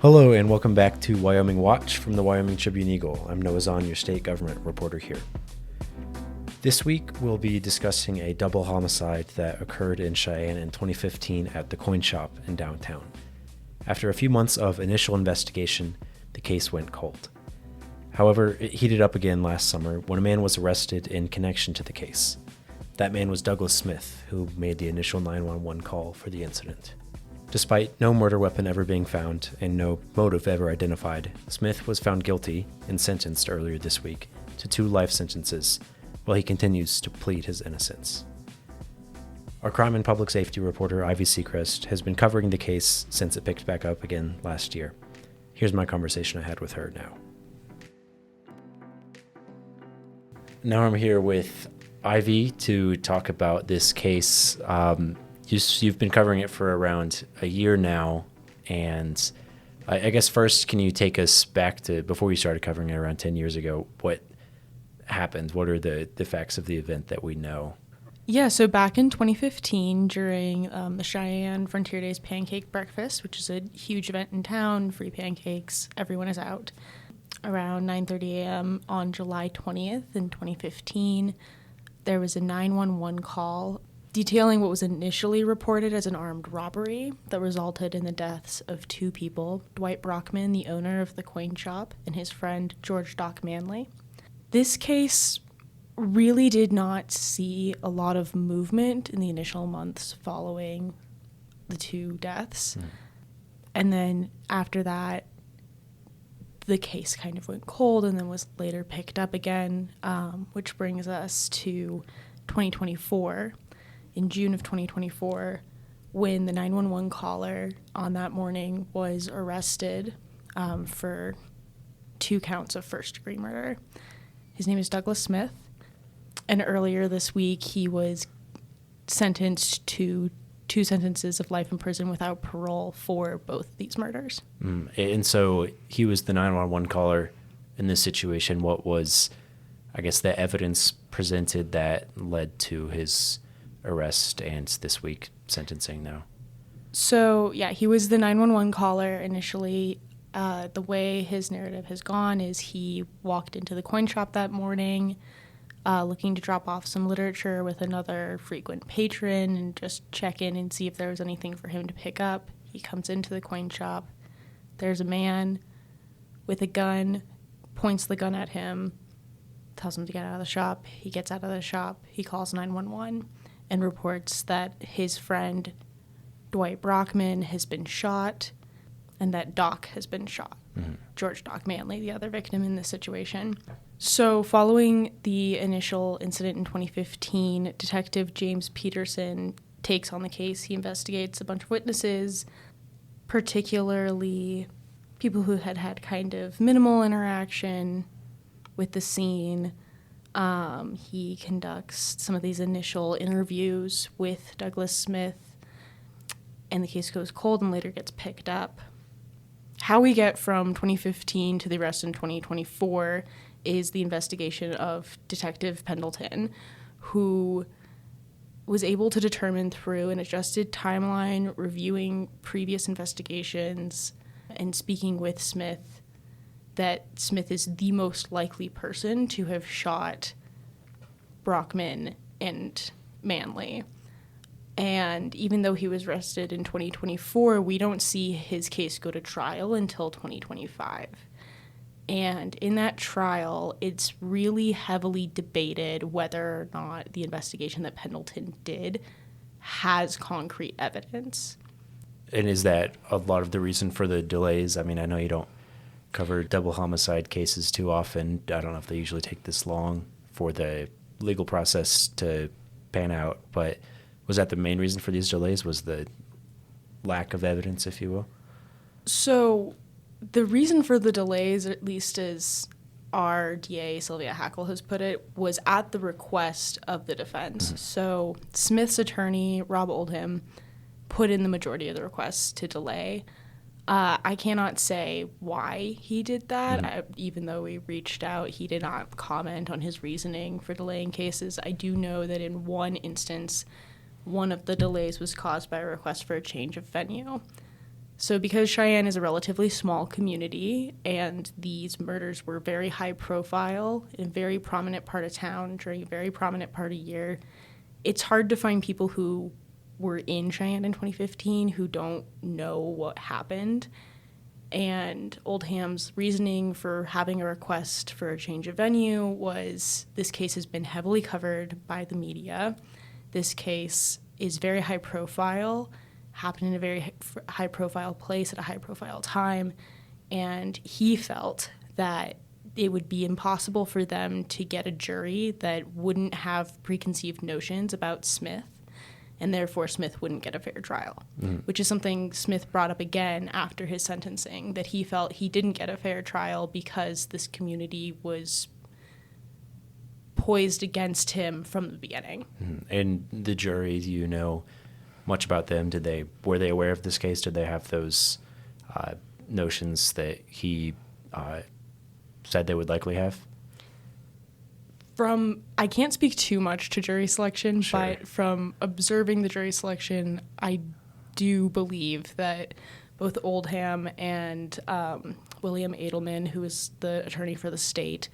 Hello and welcome back to Wyoming Watch from the Wyoming Tribune-Eagle. I'm Noah Zahn, your state government reporter here. This week we'll be discussing a double homicide that occurred in Cheyenne in 2015 at the Coin Shop in downtown. After a few months of initial investigation, the case went cold. However, it heated up again last summer when a man was arrested in connection to the case. That man was Douglas Smith, who made the initial 911 call for the incident. Despite no murder weapon ever being found and no motive ever identified, Smith was found guilty and sentenced earlier this week to 2 life sentences while he continues to plead his innocence. Our crime and public safety reporter, Ivy Secrest, has been covering the case since it picked back up again last year. Here's my conversation I had with her now. Now I'm here with Ivy to talk about this case. You've been covering it for around a year now, and I guess first, can you take us back to before you started covering it around 10 years ago? What happened? What are the facts of the event that we know? Yeah, so back in 2015, during the Cheyenne Frontier Days Pancake Breakfast, which is a huge event in town, free pancakes, everyone is out, around 9:30 a.m. on July 20th in 2015, there was a 911 call detailing what was initially reported as an armed robbery that resulted in the deaths of 2 people, Dwight Brockman, the owner of the coin shop, and his friend George Doc Manley. This case really did not see a lot of movement in the initial months following the 2 deaths. And then after that, the case kind of went cold and then was later picked up again, which brings us to 2024. In June of 2024, when the 911 caller on that morning was arrested for 2 counts of first-degree murder. His name is Douglas Smith, and earlier this week he was sentenced to 2 sentences of life in prison without parole for both these murders. And so he was the 911 caller in this situation. What was, I guess, the evidence presented that led to his arrest and this week sentencing now? So, yeah, he was the 911 caller initially. The way his narrative has gone is he walked into the coin shop that morning looking to drop off some literature with another frequent patron and just check in and see if there was anything for him to pick up. He comes into the coin shop. There's a man with a gun, points the gun at him, tells him to get out of the shop. He gets out of the shop. He calls 911. And reports that his friend Dwight Brockman has been shot and that Doc has been shot. George Doc Manley, the other victim in this situation. So following the initial incident in 2015, Detective James Peterson takes on the case. He investigates a bunch of witnesses, particularly people who had kind of minimal interaction with the scene. He conducts some of these initial interviews with Douglas Smith, and the case goes cold and later gets picked up. How we get from 2015 to the arrest in 2024 is the investigation of Detective Pendleton, who was able to determine through an adjusted timeline, reviewing previous investigations, and speaking with Smith, that Smith is the most likely person to have shot Brockman and Manley. And even though he was arrested in 2024, we don't see his case go to trial until 2025. And in that trial, it's really heavily debated whether or not the investigation that Pendleton did has concrete evidence. And is that a lot of the reason for the delays? I mean, I know you don't cover double homicide cases too often. I don't know if they usually take this long for the legal process to pan out, but was that the main reason for these delays, was the lack of evidence, if you will? So the reason for the delays, at least as our DA, Sylvia Hackle, has put it, was at the request of the defense. So Smith's attorney, Rob Oldham, put in the majority of the requests to delay. I cannot say why he did that. Even though we reached out, he did not comment on his reasoning for delaying cases. I do know that in one instance, one of the delays was caused by a request for a change of venue. So because Cheyenne is a relatively small community and these murders were very high profile in a very prominent part of town during a very prominent part of year, it's hard to find people who were in Cheyenne in 2015 who don't know what happened. And Oldham's reasoning for having a request for a change of venue was this case has been heavily covered by the media. This case is very high profile, happened in a very high profile place at a high profile time, and he felt that it would be impossible for them to get a jury that wouldn't have preconceived notions about Smith, and therefore Smith wouldn't get a fair trial, which is something Smith brought up again after his sentencing, that he felt he didn't get a fair trial because this community was poised against him from the beginning. And the jury, do you know much about them? Were they aware of this case? Did they have those notions that he said they would likely have? I can't speak too much to jury selection, Sure. but from observing the jury selection, I do believe that both Oldham and William Edelman, who is the attorney for the state,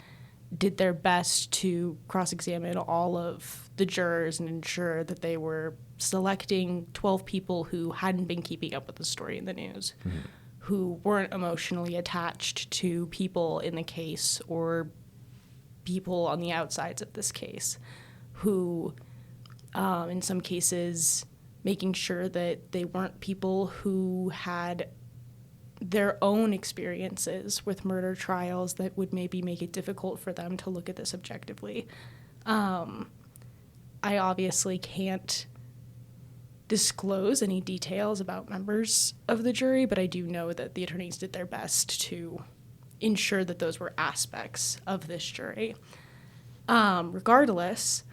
did their best to cross-examine all of the jurors and ensure that they were selecting 12 people who hadn't been keeping up with the story in the news, who weren't emotionally attached to people in the case or people on the outsides of this case, who, in some cases, making sure that they weren't people who had their own experiences with murder trials that would maybe make it difficult for them to look at this objectively. I obviously can't disclose any details about members of the jury, but I do know that the attorneys did their best to ensure that those were aspects of this jury. Regardless,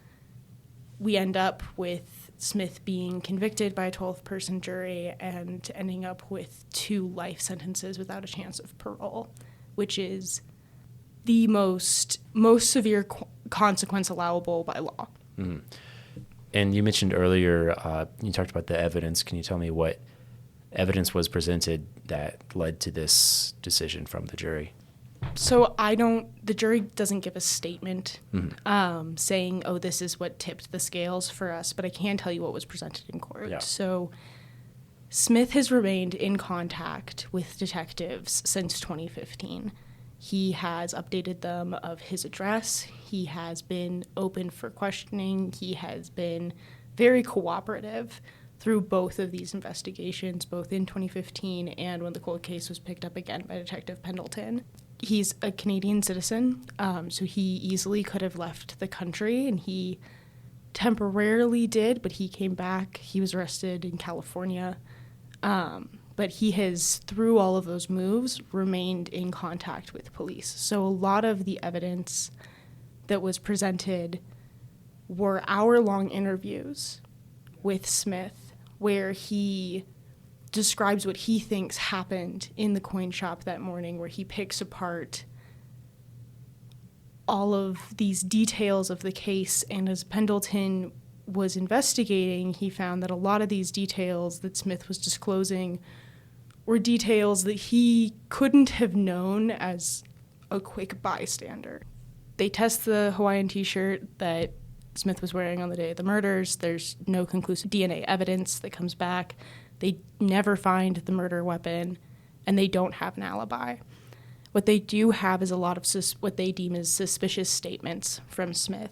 we end up with Smith being convicted by a 12-person jury and ending up with 2 life sentences without a chance of parole, which is the most severe consequence allowable by law. Mm-hmm. And you mentioned earlier, you talked about the evidence. Can you tell me what evidence was presented that led to this decision from the jury? So the jury doesn't give a statement saying, oh, this is what tipped the scales for us, but I can tell you what was presented in court. Yeah. So Smith has remained in contact with detectives since 2015. He has updated them of his address. He has been open for questioning. He has been very cooperative through both of these investigations, both in 2015 and when the cold case was picked up again by Detective Pendleton. He's a Canadian citizen, so he easily could have left the country, and he temporarily did, but he came back. He was arrested in California, but he has, through all of those moves, remained in contact with police. So a lot of the evidence that was presented were hour-long interviews with Smith, where he describes what he thinks happened in the coin shop that morning, where he picks apart all of these details of the case. And as Pendleton was investigating, he found that a lot of these details that Smith was disclosing were details that he couldn't have known as a quick bystander. They test the Hawaiian t-shirt that Smith was wearing on the day of the murders. There's no conclusive DNA evidence that comes back. They never find the murder weapon, and they don't have an alibi. What they do have is a lot of what they deem as suspicious statements from Smith.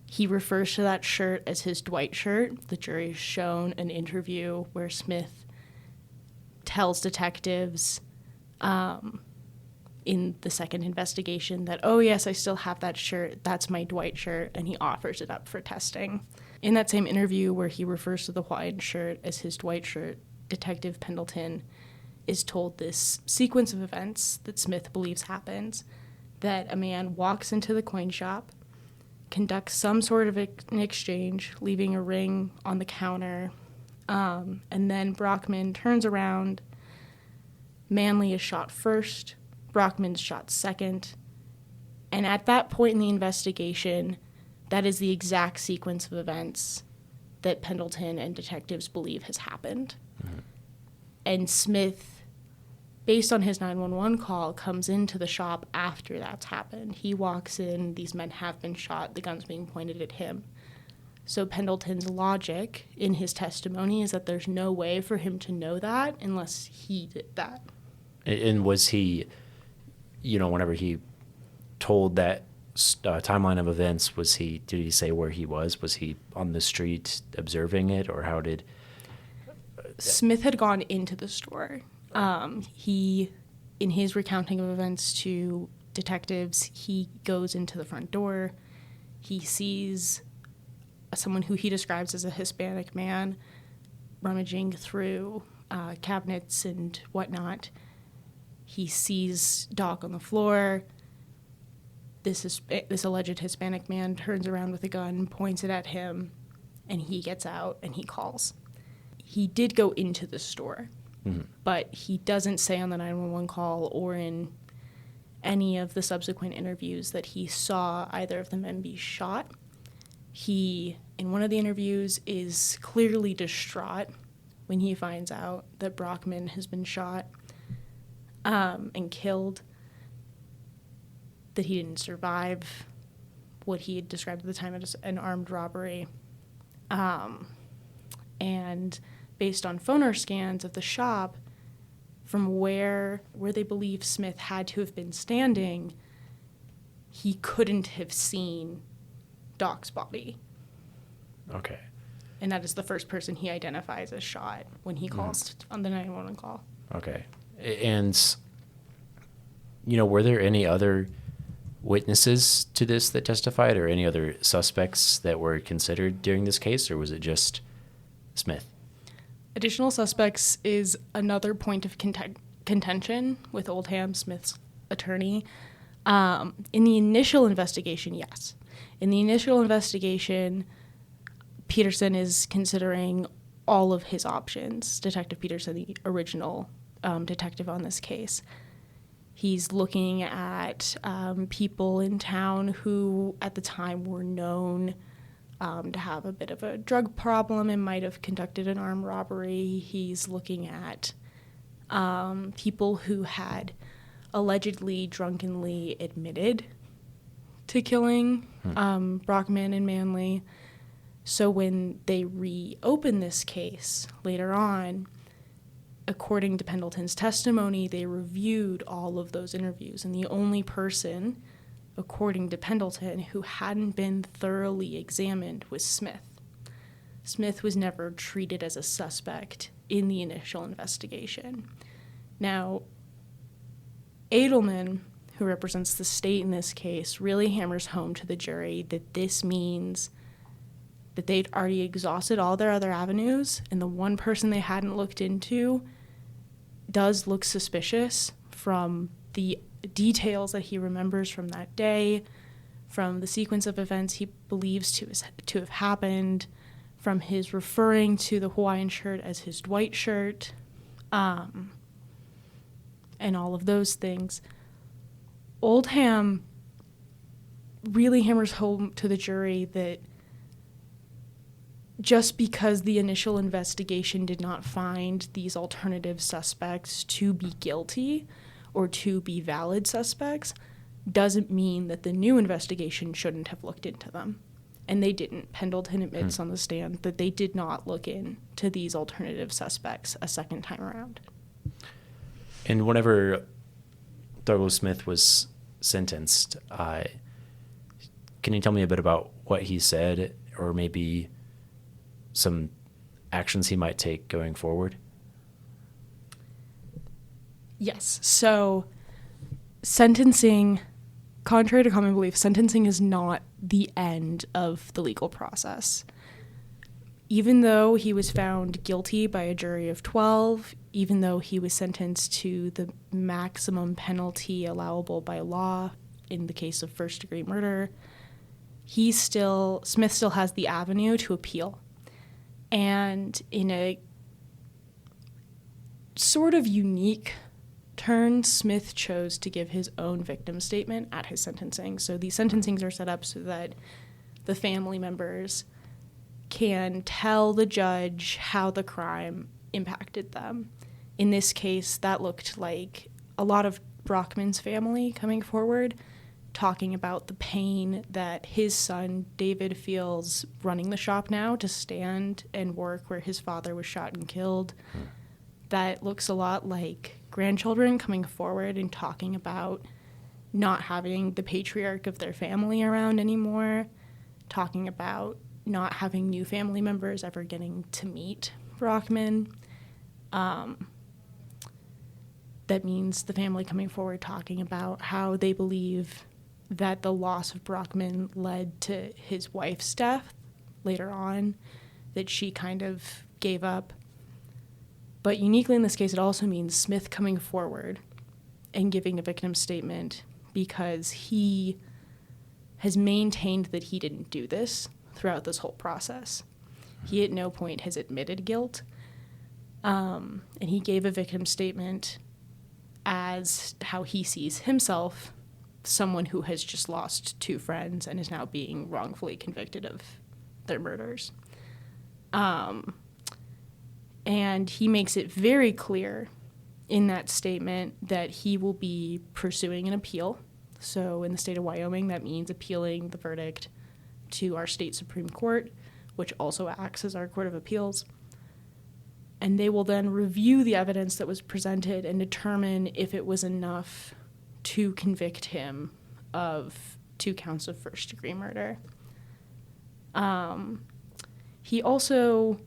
He refers to that shirt as his Dwight shirt. The jury has shown an interview where Smith tells detectives in the second investigation that, oh, yes, I still have that shirt. That's my Dwight shirt, and he offers it up for testing. In that same interview where he refers to the Hawaiian shirt as his Dwight shirt, Detective Pendleton is told this sequence of events that Smith believes happens, that a man walks into the coin shop, conducts some sort of an exchange, leaving a ring on the counter, and then Brockman turns around. Manley is shot first, Brockman's shot second, and at that point in the investigation, that is the exact sequence of events that Pendleton and detectives believe has happened. Mm-hmm. And Smith based on his 911 call, comes into the shop after that's happened. He walks in, these men have been shot, the gun's being pointed at him. So Pendleton's logic in his testimony is that there's no way for him to know that unless he did that. And was he, whenever he told that timeline of events, did he say where he was? Was he on the street observing it, or how did... Smith had gone into the store. He, in his recounting of events to detectives, he goes into the front door. He sees someone who he describes as a Hispanic man rummaging through cabinets and whatnot. He sees Doc on the floor. This alleged Hispanic man turns around with a gun, points it at him, and he gets out and he calls. He did go into the store, but he doesn't say on the 911 call or in any of the subsequent interviews that he saw either of the men be shot. He, in one of the interviews, is clearly distraught when he finds out that Brockman has been shot and killed, that he didn't survive what he had described at the time as an armed robbery. And based on phonar scans of the shop, from where they believe Smith had to have been standing, he couldn't have seen Doc's body. Okay. And that is the first person he identifies as shot when he calls on the 911 call. Okay. And, were there any other witnesses to this that testified, or any other suspects that were considered during this case, or was it just Smith? Additional suspects is another point of contention with Oldham, Smith's attorney. In the initial investigation, yes. In the initial investigation, Peterson is considering all of his options. Detective Peterson, the original detective on this case. He's looking at people in town who at the time were known to have a bit of a drug problem and might have conducted an armed robbery. He's looking at people who had allegedly drunkenly admitted to killing Brockman and Manley. So when they reopen this case later on, according to Pendleton's testimony, they reviewed all of those interviews, and the only person, according to Pendleton, who hadn't been thoroughly examined was Smith. Smith was never treated as a suspect in the initial investigation. Now, Edelman, who represents the state in this case, really hammers home to the jury that this means that they'd already exhausted all their other avenues, and the one person they hadn't looked into does look suspicious from the details that he remembers from that day, from the sequence of events he believes to have happened, from his referring to the Hawaiian shirt as his Dwight shirt, and all of those things. Oldham really hammers home to the jury that just because the initial investigation did not find these alternative suspects to be guilty or to be valid suspects doesn't mean that the new investigation shouldn't have looked into them. And they didn't. Pendleton admits on the stand that they did not look into these alternative suspects a second time around. And whenever Douglas Smith was sentenced, can you tell me a bit about what he said, or maybe some actions he might take going forward? Yes. So sentencing, contrary to common belief, sentencing is not the end of the legal process. Even though he was found guilty by a jury of 12, even though he was sentenced to the maximum penalty allowable by law in the case of first-degree murder, Smith still has the avenue to appeal. And in a sort of unique turn, Smith chose to give his own victim statement at his sentencing. So these sentencings are set up so that the family members can tell the judge how the crime impacted them. In this case, that looked like a lot of Brockman's family coming forward, talking about the pain that his son, David, feels running the shop now to stand and work where his father was shot and killed. That looks a lot like grandchildren coming forward and talking about not having the patriarch of their family around anymore, talking about not having new family members ever getting to meet Brockman. That means the family coming forward talking about how they believe that the loss of Brockman led to his wife's death later on, that she kind of gave up. But uniquely in this case, it also means Smith coming forward and giving a victim statement because he has maintained that he didn't do this throughout this whole process. He at no point has admitted guilt, and he gave a victim statement as how he sees himself, someone who has just lost two friends and is now being wrongfully convicted of their murders. And he makes it very clear in that statement that he will be pursuing an appeal. So in the state of Wyoming, that means appealing the verdict to our state Supreme Court, which also acts as our Court of Appeals. And they will then review the evidence that was presented and determine if it was enough to convict him of 2 counts of first-degree murder. He also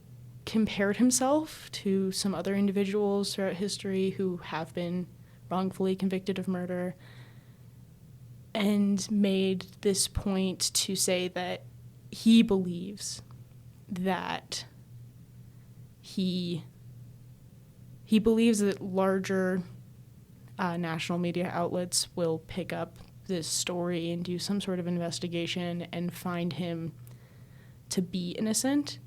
compared himself to some other individuals throughout history who have been wrongfully convicted of murder and made this point to say that he believes that he believes that larger national media outlets will pick up this story and do some sort of investigation and find him to be innocent,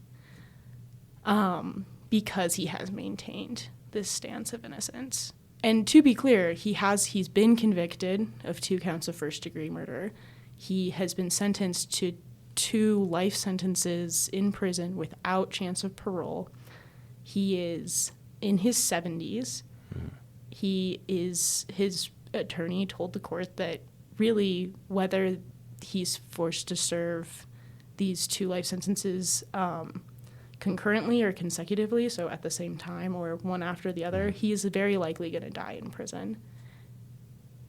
because he has maintained this stance of innocence. And to be clear, he's been convicted of 2 counts of first-degree murder. He has been sentenced to 2 life sentences in prison without chance of parole. He is in his 70s. His attorney told the court that really whether he's forced to serve these 2 life sentences concurrently or consecutively, so at the same time or one after the other, he is very likely going to die in prison.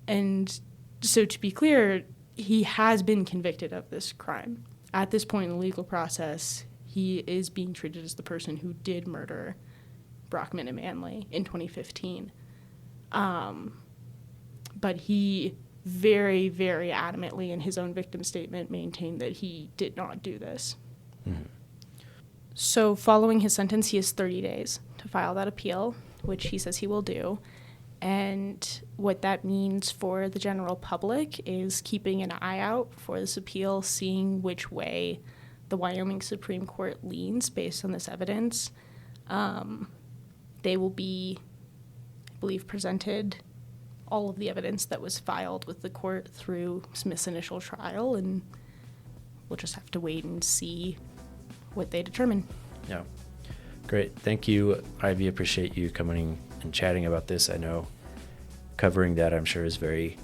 And so to be clear, he has been convicted of this crime. At this point in the legal process, he is being treated as the person who did murder Brockman and Manley in 2015. But he very, very adamantly in his own victim statement maintained that he did not do this. Mm-hmm. So following his sentence, he has 30 days to file that appeal, which he says he will do. And what that means for the general public is keeping an eye out for this appeal, seeing which way the Wyoming Supreme Court leans based on this evidence. They will be, I believe, presented all of the evidence that was filed with the court through Smith's initial trial, and we'll just have to wait and see what they determine. Yeah. Great. Thank you, Ivy. Appreciate you coming and chatting about this. I know covering that, I'm sure, is very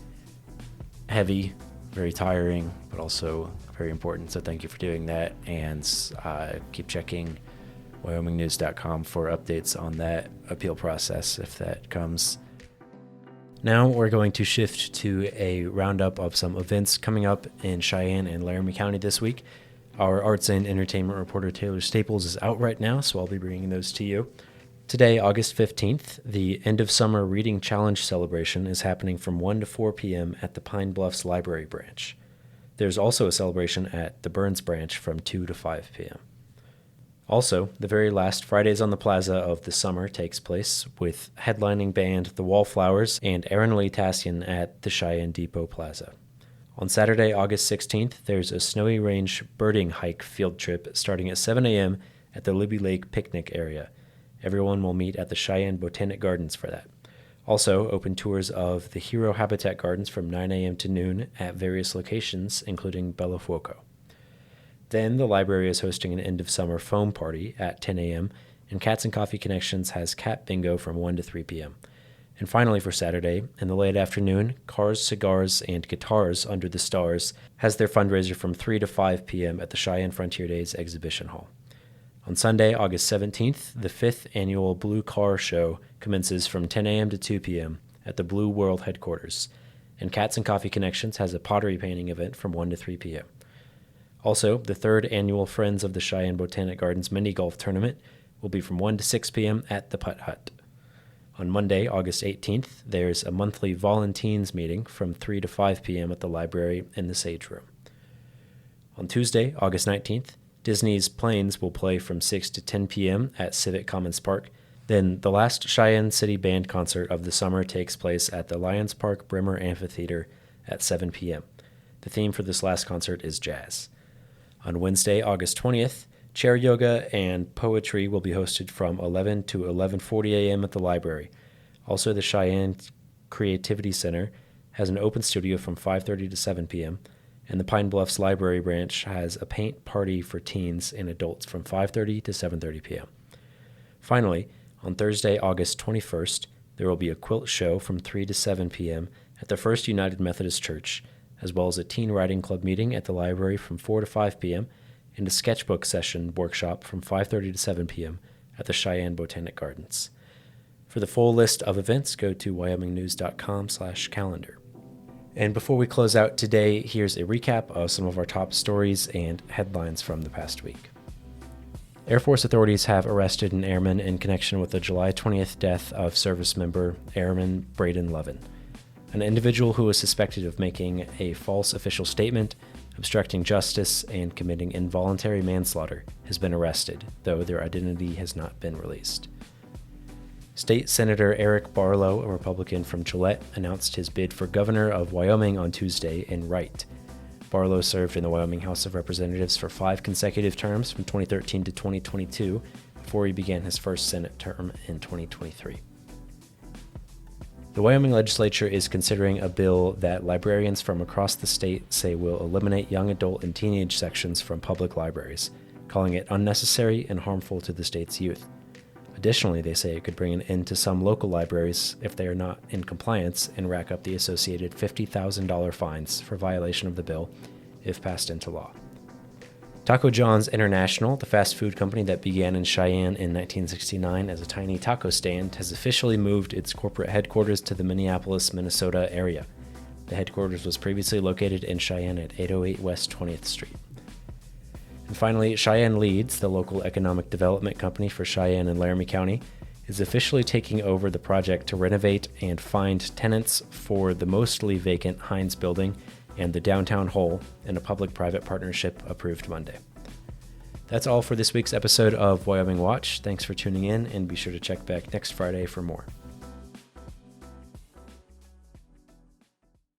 heavy, very tiring, but also very important. So thank you for doing that. And keep checking wyomingnews.com for updates on that appeal process if that comes. Now we're going to shift to a roundup of some events coming up in Cheyenne and Laramie County this week. Our arts and entertainment reporter Taylor Staples is out right now, so I'll be bringing those to you. Today, August 15th, the End of Summer Reading Challenge celebration is happening from 1 to 4 p.m. at the Pine Bluffs Library branch. There's also a celebration at the Burns branch from 2 to 5 p.m. Also, the very last Fridays on the Plaza of the summer takes place with headlining band The Wallflowers and Aaron Lee Tassian at the Cheyenne Depot Plaza. On Saturday, August 16th, there's a Snowy Range birding hike field trip starting at 7 a.m. at the Libby Lake picnic area. Everyone will meet at the Cheyenne Botanic Gardens for that. Also, open tours of the Hero Habitat Gardens from 9 a.m. to noon at various locations, including Bella Fuoco. Then, the library is hosting an end-of-summer foam party at 10 a.m., And Cats and Coffee Connections has Cat Bingo from 1 to 3 p.m. And finally, for Saturday, in the late afternoon, Cars, Cigars, and Guitars Under the Stars has their fundraiser from 3 to 5 p.m. at the Cheyenne Frontier Days Exhibition Hall. On Sunday, August 17th, the 5th annual Blue Car Show commences from 10 a.m. to 2 p.m. at the Blue World headquarters, and Cats and Coffee Connections has a pottery painting event from 1 to 3 p.m. Also, the 3rd annual Friends of the Cheyenne Botanic Gardens mini golf tournament will be from 1 to 6 p.m. at the Putt Hut. On Monday, August 18th, there's a monthly Volunteens meeting from 3 to 5 p.m. at the library in the Sage Room. On Tuesday, August 19th, Disney's Planes will play from 6 to 10 p.m. at Civic Commons Park. Then the last Cheyenne City Band concert of the summer takes place at the Lions Park Brimmer Amphitheater at 7 p.m. The theme for this last concert is jazz. On Wednesday, August 20th, chair yoga and poetry will be hosted from 11 to 11:40 a.m. at the library. Also, the Cheyenne Creativity Center has an open studio from 5:30 to 7 p.m., and the Pine Bluffs Library Branch has a paint party for teens and adults from 5:30 to 7:30 p.m. Finally, on Thursday, August 21st, there will be a quilt show from 3 to 7 p.m. at the First United Methodist Church, as well as a teen writing club meeting at the library from 4 to 5 p.m. and a sketchbook session workshop from 5:30 to 7 p.m. at the Cheyenne Botanic Gardens. For the full list of events, go to wyomingnews.com/calendar. And before we close out today, here's a recap of some of our top stories and headlines from the past week. Air Force authorities have arrested an airman in connection with the July 20th death of service member Airman Braden Levin. An individual who was suspected of making a false official statement, obstructing justice, and committing involuntary manslaughter has been arrested, though their identity has not been released. State Senator Eric Barlow, a Republican from Gillette, announced his bid for governor of Wyoming on Tuesday in Wright. Barlow served in the Wyoming House of Representatives for 5 consecutive terms from 2013 to 2022 before he began his first Senate term in 2023. The Wyoming legislature is considering a bill that librarians from across the state say will eliminate young adult and teenage sections from public libraries, calling it unnecessary and harmful to the state's youth. Additionally, they say it could bring an end to some local libraries if they are not in compliance and rack up the associated $50,000 fines for violation of the bill if passed into law. Taco John's International, the fast food company that began in Cheyenne in 1969 as a tiny taco stand, has officially moved its corporate headquarters to the Minneapolis, Minnesota area. The headquarters was previously located in Cheyenne at 808 West 20th Street. And finally, Cheyenne Leads, the local economic development company for Cheyenne and Laramie County, is officially taking over the project to renovate and find tenants for the mostly vacant Heinz building and the downtown hole in a public-private partnership approved Monday. That's all for this week's episode of Wyoming Watch. Thanks for tuning in, and be sure to check back next Friday for more.